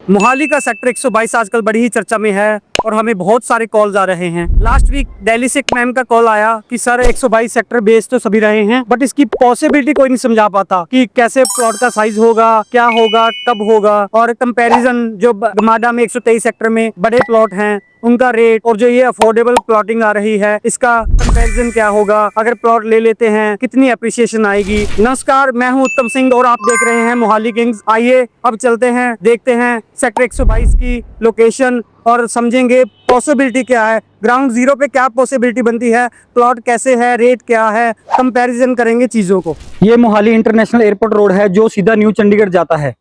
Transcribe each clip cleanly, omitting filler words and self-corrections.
मोहाली का सेक्टर 122 आजकल बड़ी ही चर्चा में है और हमें बहुत सारे कॉल्स आ रहे हैं। लास्ट वीक दिल्ली से एक मैम का कॉल आया कि सर 122 सेक्टर बेच तो सभी रहे हैं, बट इसकी पॉसिबिलिटी कोई नहीं समझा पाता कि कैसे प्लॉट का साइज होगा, क्या होगा, कब होगा, और कंपैरिजन जो गमाडा में 123 सेक्टर में बड़े प्लॉट हैं उनका रेट और जो ये अफोर्डेबल प्लॉटिंग आ रही है इसका कंपैरिजन क्या होगा, अगर प्लॉट ले लेते हैं कितनी अप्रिसिएशन आएगी। नमस्कार, मैं हूं उत्तम सिंह और आप देख रहे हैं मोहाली किंग्स। आइए अब चलते हैं, देखते हैं सेक्टर 122 की लोकेशन और समझेंगे पॉसिबिलिटी क्या है, ग्राउंड जीरो पे क्या पॉसिबिलिटी बनती है, प्लॉट कैसे है, रेट क्या है, कंपैरिजन करेंगे चीजों को। ये मोहाली इंटरनेशनल एयरपोर्ट रोड है जो सीधा न्यू चंडीगढ़ जाता है।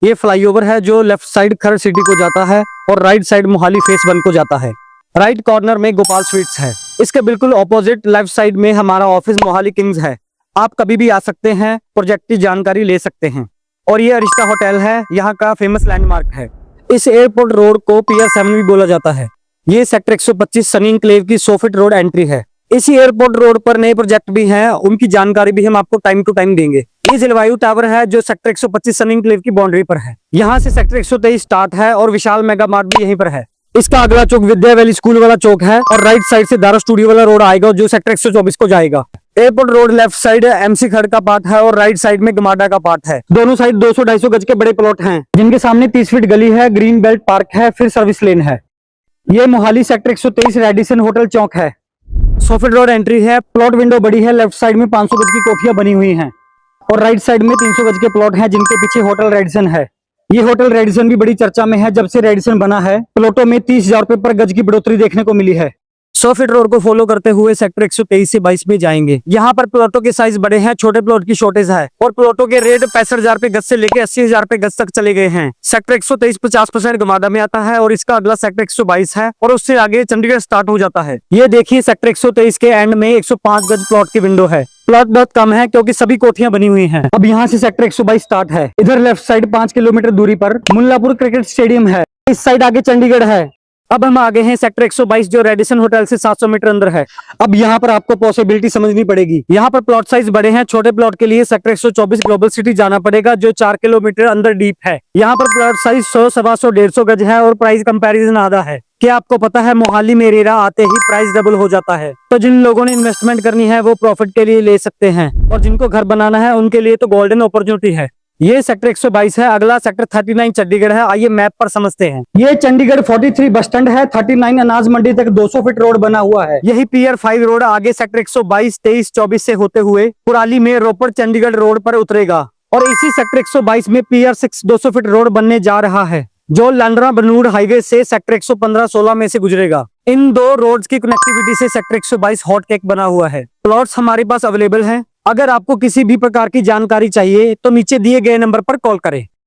ये फ्लाईओवर है जो लेफ्ट साइड खरड़ सिटी को जाता है और राइट साइड मोहाली फेस 1 को जाता है। राइट कॉर्नर में गोपाल स्वीट्स है। इसके बिल्कुल ऑपोजिट लेफ्ट साइड में हमारा ऑफिस मोहाली किंग्स है। आप कभी भी आ सकते हैं, प्रोजेक्ट की जानकारी ले सकते हैं। और ये अरिस्टा होटल है, यहाँ का फेमस लैंडमार्क है। इस एयरपोर्ट रोड को पियर 7 भी बोला जाता है। ये सेक्टर 125 सनी इंक्लेव की 100 फीट रोड एंट्री है। इसी एयरपोर्ट रोड पर नए प्रोजेक्ट भी हैं, उनकी जानकारी भी हम आपको टाइम टू टाइम देंगे। ये जलवायु टावर है जो सेक्टर 125 सनी इंक्लेव की बाउंड्री पर है। यहाँ से सेक्टर 123 स्टार्ट है और विशाल मेगा मार्ट भी यहीं पर है। इसका अगला चौक विद्या वैली स्कूल वाला चौक है और राइट साइड से दारा स्टूडियो वाला रोड आएगा जो सेक्टर 124 को जाएगा। Airport road left side MC खड़ का पार्ट है और राइट साइड में गमाडा का पार्ट है। दोनों साइड 200-250 गज के बड़े प्लॉट हैं जिनके सामने 30 फीट गली है, ग्रीन बेल्ट पार्क है, फिर सर्विस लेन है। ये मोहाली सेक्टर 123 रेडिसन होटल चौक है। 100 फीट रोड एंट्री है। प्लॉट विंडो बड़ी है। लेफ्ट साइड में 500 गज की कोठियां बनी हुई हैं और राइट साइड में 300 गज के प्लॉट हैं जिनके पीछे होटल रेडिसन है। ये होटल रेडिसन भी बड़ी चर्चा में है। जब से रेडिसन बना है प्लॉटों में 30,000 रुपए पर गज की बढ़ोतरी देखने को मिली है। 100 फीट रोड को फॉलो करते हुए सेक्टर 123 से 22 में जाएंगे। यहाँ पर प्लॉटों के साइज बड़े हैं, छोटे प्लॉट की शॉर्टेज है और प्लॉटों के रेट 65,000 रुपए गज से लेके 80,000 रुपए गज तक चले गए हैं। सेक्टर 123 50% गमाडा में आता है और इसका अगला सेक्टर 122 है और उससे आगे चंडीगढ़ स्टार्ट हो जाता है। ये देखिए सेक्टर 123 के एंड में 105 गज प्लॉट की विंडो है। प्लॉट बहुत कम है क्योंकि सभी कोठियां बनी हुई हैं। अब यहाँ से सेक्टर 122 स्टार्ट है। इधर लेफ्ट साइड 5 किलोमीटर दूरी पर मुल्लापुर क्रिकेट स्टेडियम है। इस साइड आगे चंडीगढ़ है। अब हम आगे हैं सेक्टर 122 जो रेडिसन होटल से 700 मीटर अंदर है। अब यहाँ पर आपको पॉसिबिलिटी समझनी पड़ेगी। यहाँ पर प्लॉट साइज बड़े हैं। छोटे प्लॉट के लिए सेक्टर 124 ग्लोबल सिटी जाना पड़ेगा जो 4 किलोमीटर अंदर डीप है। यहाँ पर प्लॉट साइज 100, 125, 150 गज है और प्राइस कंपैरिजन आधा है। क्या आपको पता है मोहाली में रेरा आते ही प्राइस डबल हो जाता है। तो जिन लोगों ने इन्वेस्टमेंट करनी है वो प्रॉफिट के लिए ले सकते हैं और जिनको घर बनाना है उनके लिए तो गोल्डन अपॉर्चुनिटी है। ये सेक्टर 122 है। अगला सेक्टर 39 चंडीगढ़ है। आइए मैप पर समझते हैं। ये चंडीगढ़ 43 बस स्टैंड है। 39 अनाज मंडी तक 200 फीट रोड बना हुआ है। यही पियर 5 रोड आगे सेक्टर 122, 23, 24 से होते हुए कुराली में रोपड़ चंडीगढ़ रोड पर उतरेगा और इसी सेक्टर 122 में पियर 6 200 फीट रोड बनने जा रहा है जो लांडरा बनूड़ हाईवे से सेक्टर 115-16 में से गुजरेगा। इन दो रोड्स की कनेक्टिविटी से सेक्टर 122 हॉट केक बना हुआ है। प्लॉट्स हमारे पास अवेलेबल हैं। अगर आपको किसी भी प्रकार की जानकारी चाहिए तो नीचे दिए गए नंबर पर कॉल करें।